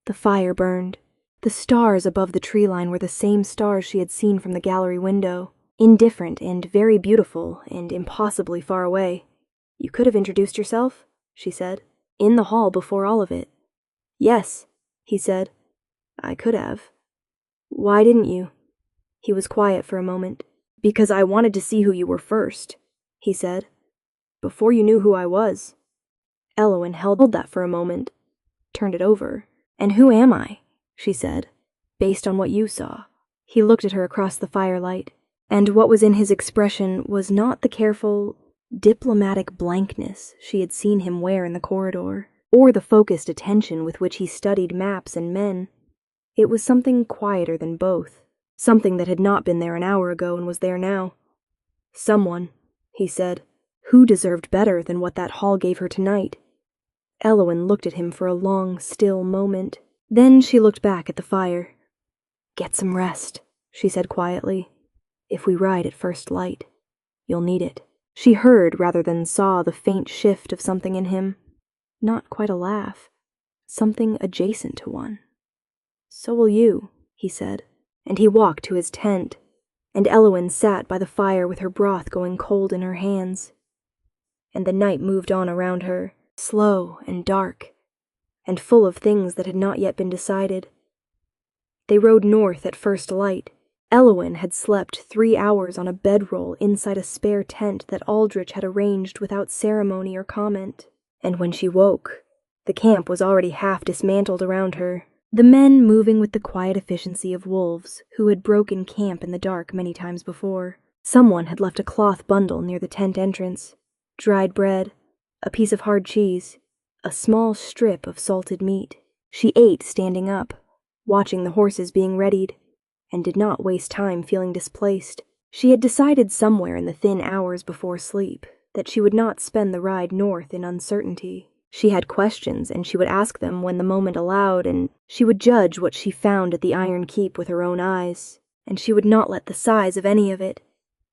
The fire burned. The stars above the tree line were the same stars she had seen from the gallery window, indifferent and very beautiful and impossibly far away. You could have introduced yourself, she said, in the hall before all of it. Yes, he said. I could have. Why didn't you? He was quiet for a moment. Because I wanted to see who you were first, he said. Before you knew who I was. Elowen held that for a moment, turned it over. And who am I? She said, based on what you saw. He looked at her across the firelight, and what was in his expression was not the careful, diplomatic blankness she had seen him wear in the corridor, or the focused attention with which he studied maps and men. It was something quieter than both, something that had not been there an hour ago and was there now. Someone, he said, who deserved better than what that hall gave her tonight. Elowen looked at him for a long, still moment. Then she looked back at the fire. Get some rest, she said quietly. If we ride at first light, you'll need it. She heard rather than saw the faint shift of something in him. Not quite a laugh. Something adjacent to one. So will you, he said, and he walked to his tent, and Elowen sat by the fire with her broth going cold in her hands. And the night moved on around her, slow and dark, and full of things that had not yet been decided. They rode north at first light. Elowen had slept 3 hours on a bedroll inside a spare tent that Aldrich had arranged without ceremony or comment, and when she woke, the camp was already half dismantled around her, the men moving with the quiet efficiency of wolves who had broken camp in the dark many times before. Someone had left a cloth bundle near the tent entrance, dried bread, a piece of hard cheese, a small strip of salted meat. She ate standing up, watching the horses being readied, and did not waste time feeling displaced. She had decided somewhere in the thin hours before sleep that she would not spend the ride north in uncertainty. She had questions, and she would ask them when the moment allowed, and she would judge what she found at the Iron Keep with her own eyes, and she would not let the size of any of it,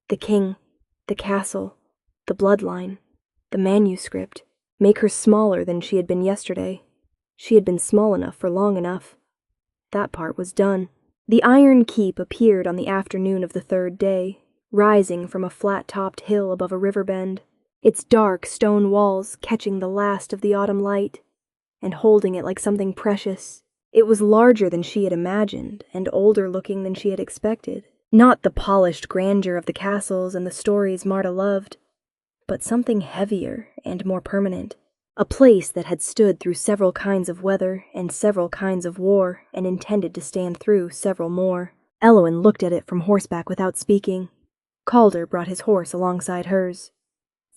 the king, the castle, the bloodline, the manuscript, make her smaller than she had been yesterday. She had been small enough for long enough. That part was done. The Iron Keep appeared on the afternoon of the 3rd day, rising from a flat-topped hill above a river bend, its dark stone walls catching the last of the autumn light, and holding it like something precious. It was larger than she had imagined, and older-looking than she had expected. Not the polished grandeur of the castles and the stories Marta loved, but something heavier and more permanent. A place that had stood through several kinds of weather and several kinds of war and intended to stand through several more. Elowen looked at it from horseback without speaking. Calder brought his horse alongside hers.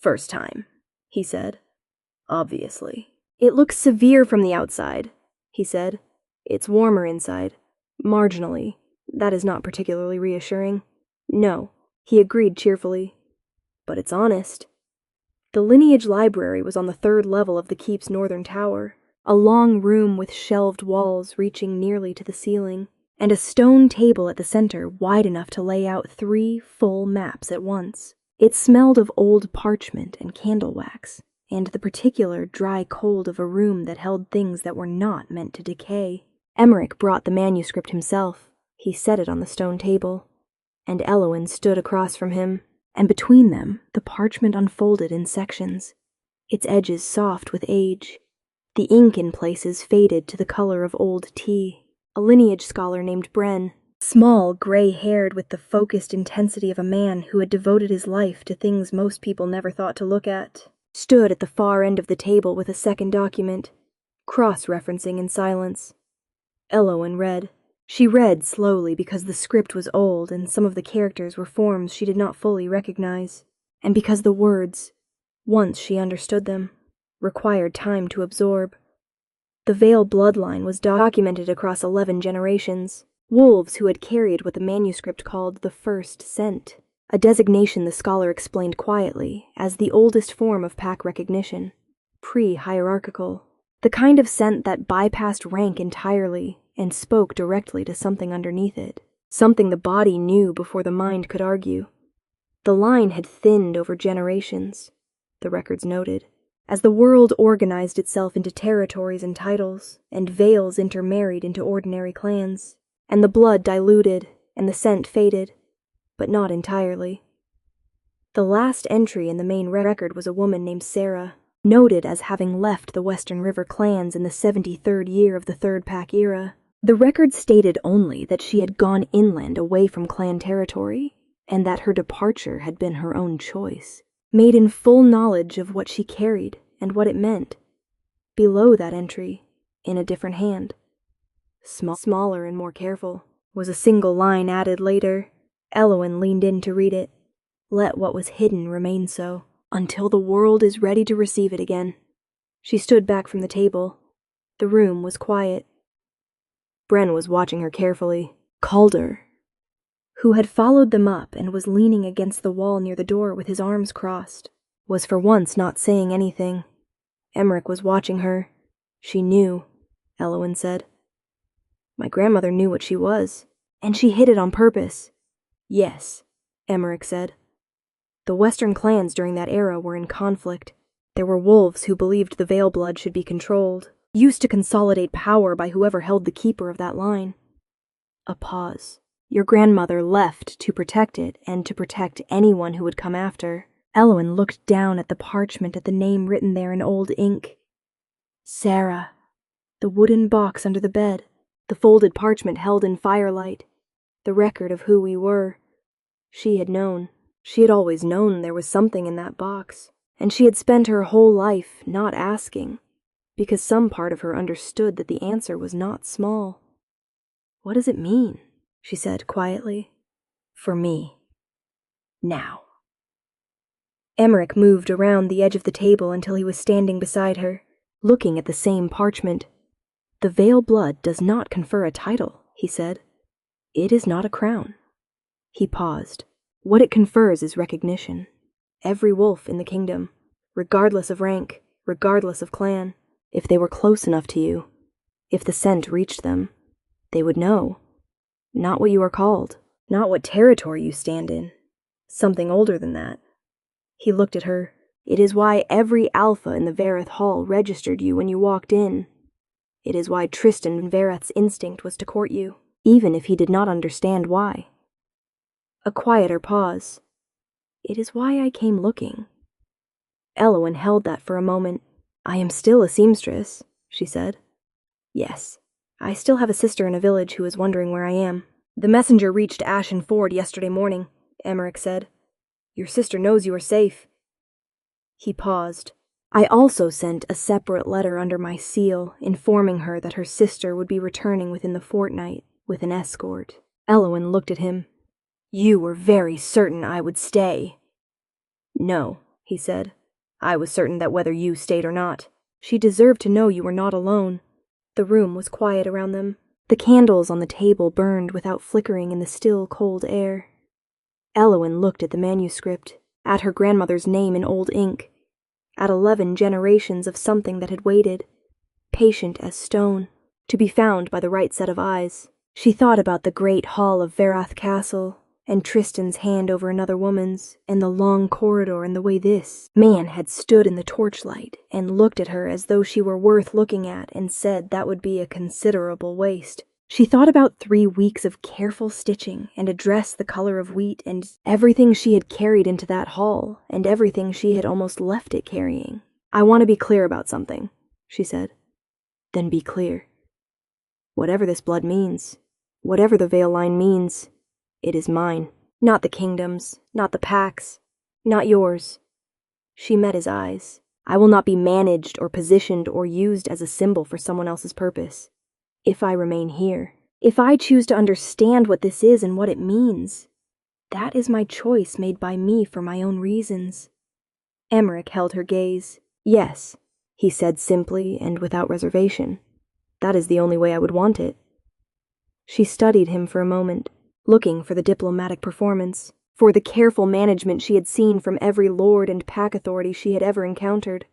First time, he said. Obviously. It looks severe from the outside, he said. It's warmer inside. Marginally. That is not particularly reassuring. No, he agreed cheerfully. But it's honest. The lineage library was on the 3rd level of the keep's northern tower, a long room with shelved walls reaching nearly to the ceiling, and a stone table at the center wide enough to lay out 3 full maps at once. It smelled of old parchment and candle wax, and the particular dry cold of a room that held things that were not meant to decay. Emmerich brought the manuscript himself. He set it on the stone table, and Elowen stood across from him, and between them the parchment unfolded in sections, its edges soft with age, the ink in places faded to the color of old tea. A lineage scholar named Bren, small, gray-haired with the focused intensity of a man who had devoted his life to things most people never thought to look at, stood at the far end of the table with a second document, cross-referencing in silence. Elowen read. She read slowly because the script was old and some of the characters were forms she did not fully recognize, and because the words, once she understood them, required time to absorb. The Vale bloodline was documented across 11 generations, wolves who had carried what the manuscript called the first scent, a designation the scholar explained quietly as the oldest form of pack recognition, pre-hierarchical, the kind of scent that bypassed rank entirely and spoke directly to something underneath it, something the body knew before the mind could argue. The line had thinned over generations, the records noted, as the world organized itself into territories and titles, and vales intermarried into ordinary clans, and the blood diluted and the scent faded, but not entirely. The last entry in the main record was a woman named Sarah, noted as having left the Western River clans in the 73rd year of the Third Pack era. The record stated only that she had gone inland away from clan territory, and that her departure had been her own choice, made in full knowledge of what she carried and what it meant. Below that entry, in a different hand, smaller and more careful, was a single line added later. Elowen leaned in to read it. Let what was hidden remain so, until the world is ready to receive it again. She stood back from the table. The room was quiet. Bren was watching her carefully. Calder, who had followed them up and was leaning against the wall near the door with his arms crossed, was for once not saying anything. Emmerich was watching her. She knew, Elowen said. My grandmother knew what she was, and she hid it on purpose. Yes, Emmerich said. The Western clans during that era were in conflict. There were wolves who believed the Vale blood should be controlled, used to consolidate power by whoever held the keeper of that line. A pause. Your grandmother left to protect it and to protect anyone who would come after. Elowen looked down at the parchment at the name written there in old ink. Sarah. The wooden box under the bed. The folded parchment held in firelight. The record of who we were. She had known. She had always known there was something in that box, and she had spent her whole life not asking, because some part of her understood that the answer was not small. What does it mean? She said quietly. For me. Now. Emmerich moved around the edge of the table until he was standing beside her, looking at the same parchment. The Vale blood does not confer a title, he said. It is not a crown. He paused. What it confers is recognition. Every wolf in the kingdom, regardless of rank, regardless of clan, if they were close enough to you, if the scent reached them, they would know. Not what you are called, not what territory you stand in. Something older than that. He looked at her. It is why every alpha in the Verith Hall registered you when you walked in. It is why Tristan Verith's instinct was to court you, even if he did not understand why. A quieter pause. It is why I came looking. Elowen held that for a moment. I am still a seamstress, she said. Yes, I still have a sister in a village who is wondering where I am. The messenger reached Ashen Ford yesterday morning, Emmerich said. Your sister knows you are safe. He paused. I also sent a separate letter under my seal, informing her that her sister would be returning within the fortnight with an escort. Elowen looked at him. You were very certain I would stay. No, he said. I was certain that whether you stayed or not, she deserved to know you were not alone. The room was quiet around them. The candles on the table burned without flickering in the still, cold air. Elowyn looked at the manuscript, at her grandmother's name in old ink, at 11 generations of something that had waited, patient as stone, to be found by the right set of eyes. She thought about the great hall of Verith Castle, and Tristan's hand over another woman's, and the long corridor, and the way this man had stood in the torchlight and looked at her as though she were worth looking at and said that would be a considerable waste. She thought about 3 weeks of careful stitching and a dress the color of wheat and everything she had carried into that hall and everything she had almost left it carrying. "I want to be clear about something," she said. "Then be clear. Whatever this blood means, whatever the veil line means, it is mine. Not the kingdom's, not the pack's, not yours." She met his eyes. "I will not be managed or positioned or used as a symbol for someone else's purpose. If I remain here, if I choose to understand what this is and what it means, that is my choice made by me for my own reasons." Emmerich held her gaze. "Yes," he said simply and without reservation. "That is the only way I would want it." She studied him for a moment, looking for the diplomatic performance, for the careful management she had seen from every lord and pack authority she had ever encountered.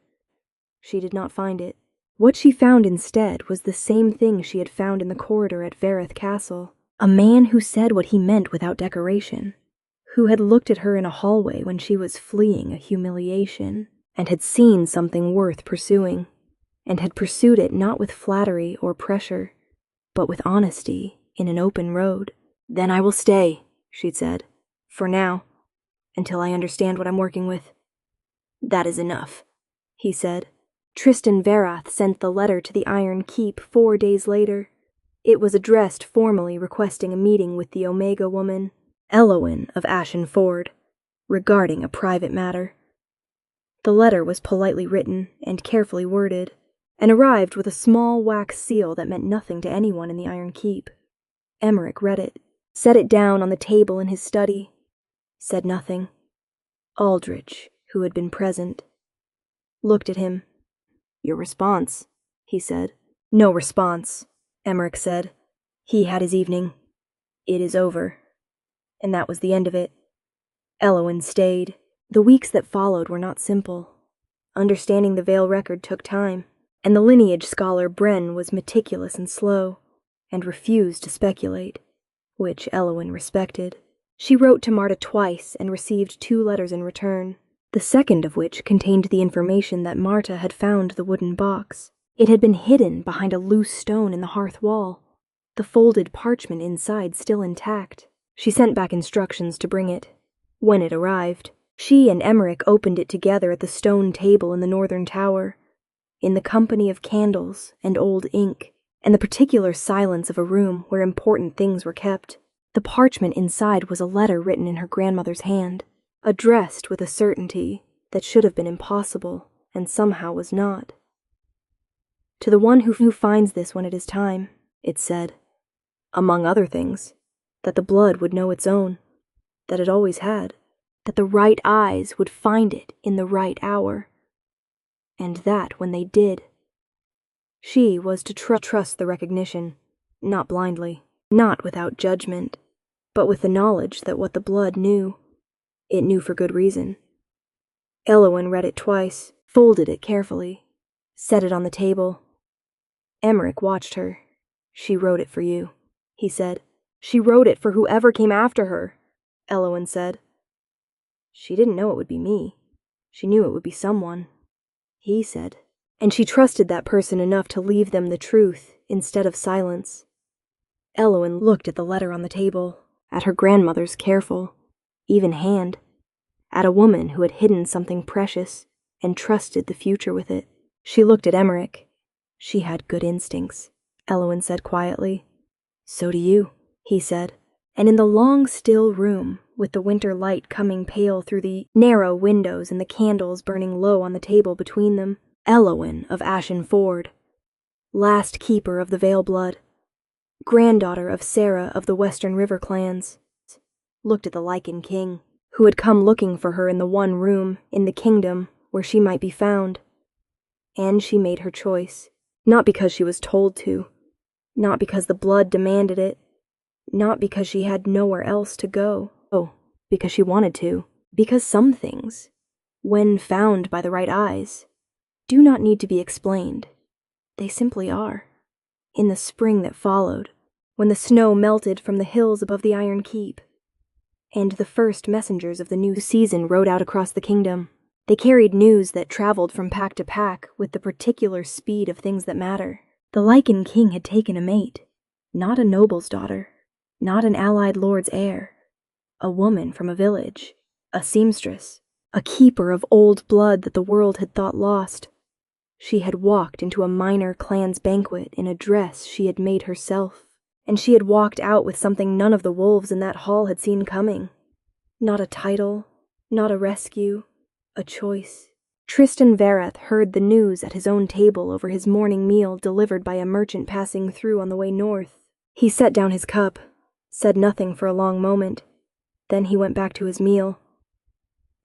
She did not find it. What she found instead was the same thing she had found in the corridor at Verith Castle. A man who said what he meant without decoration, who had looked at her in a hallway when she was fleeing a humiliation, and had seen something worth pursuing, and had pursued it not with flattery or pressure, but with honesty in an open road. "Then I will stay," she said, "for now, until I understand what I'm working with." "That is enough," he said. Tristan Verith sent the letter to the Iron Keep 4 days later. It was addressed formally requesting a meeting with the Omega woman, Elowyn of Ashen Ford, regarding a private matter. The letter was politely written and carefully worded, and arrived with a small wax seal that meant nothing to anyone in the Iron Keep. Emmerich read it, set it down on the table in his study, said nothing. Aldrich, who had been present, looked at him. "Your response," he said. "No response," Emmerich said. He had his evening. "It is over." And that was the end of it. Elowyn stayed. The weeks that followed were not simple. Understanding the Vale record took time, and the lineage scholar Bren was meticulous and slow, and refused to speculate, which Elowyn respected. She wrote to Marta twice and received 2 letters in return, the second of which contained the information that Marta had found the wooden box. It had been hidden behind a loose stone in the hearth wall, the folded parchment inside still intact. She sent back instructions to bring it. When it arrived, she and Emmerich opened it together at the stone table in the northern tower, in the company of candles and old ink, and the particular silence of a room where important things were kept. The parchment inside was a letter written in her grandmother's hand, addressed with a certainty that should have been impossible and somehow was not. "To the one who finds this when it is time," it said, among other things, that the blood would know its own, that it always had, that the right eyes would find it in the right hour, and that when they did, she was to trust the recognition, not blindly, not without judgment, but with the knowledge that what the blood knew, it knew for good reason. Elowyn read it twice, folded it carefully, set it on the table. Emmerich watched her. "She wrote it for you," he said. "She wrote it for whoever came after her," Elowyn said. "She didn't know it would be me. She knew it would be someone," he said. "And she trusted that person enough to leave them the truth instead of silence." Elowyn looked at the letter on the table, at her grandmother's careful, even hand, at a woman who had hidden something precious and trusted the future with it. She looked at Emmerich. "She had good instincts," Elowyn said quietly. "So do you," he said. And in the long, still room, with the winter light coming pale through the narrow windows and the candles burning low on the table between them, Elowyn of Ashen Ford, last keeper of the Vale blood, granddaughter of Sarah of the Western River clans, looked at the Lycan King, who had come looking for her in the one room in the kingdom where she might be found. And she made her choice, not because she was told to, Not because the blood demanded it, not because she had nowhere else to go. Oh, because she wanted to. Because some things, when found by the right eyes, do not need to be explained. They simply are. In the spring that followed, when the snow melted from the hills above the Iron Keep, and the first messengers of the new season rode out across the kingdom, they carried news that traveled from pack to pack with the particular speed of things that matter. The Lycan King had taken a mate, not a noble's daughter, not an allied lord's heir, a woman from a village, a seamstress, a keeper of old blood that the world had thought lost. She had walked into a minor clan's banquet in a dress she had made herself, and she had walked out with something none of the wolves in that hall had seen coming. Not a title, not a rescue, a choice. Tristan Verith heard the news at his own table over his morning meal delivered by a merchant passing through on the way north. He set down his cup, said nothing for a long moment. Then he went back to his meal.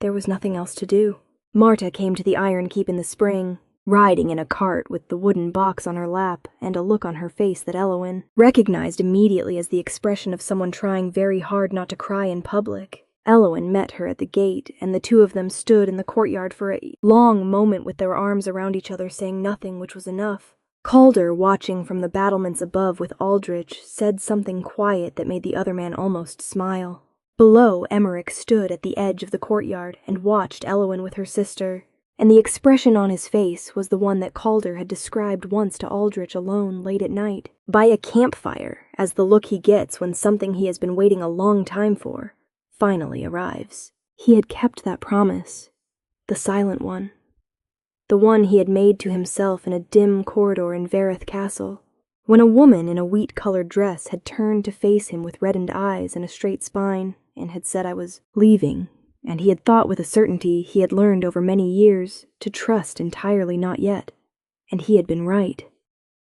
There was nothing else to do. Marta came to the Iron Keep in the spring, riding in a cart with the wooden box on her lap and a look on her face that Elowin recognized immediately as the expression of someone trying very hard not to cry in public. Elowin met her at the gate, and the two of them stood in the courtyard for a long moment with their arms around each other, saying nothing, which was enough. Calder, watching from the battlements above with Aldrich, said something quiet that made the other man almost smile. Below, Emmerich stood at the edge of the courtyard and watched Elowin with her sister, and the expression on his face was the one that Calder had described once to Aldrich alone late at night, by a campfire, as the look he gets when something he has been waiting a long time for finally arrives. He had kept that promise, the silent one, the one he had made to himself in a dim corridor in Verith Castle, when a woman in a wheat-colored dress had turned to face him with reddened eyes and a straight spine, and had said I was leaving, and he had thought with a certainty he had learned over many years to trust entirely not yet. And he had been right.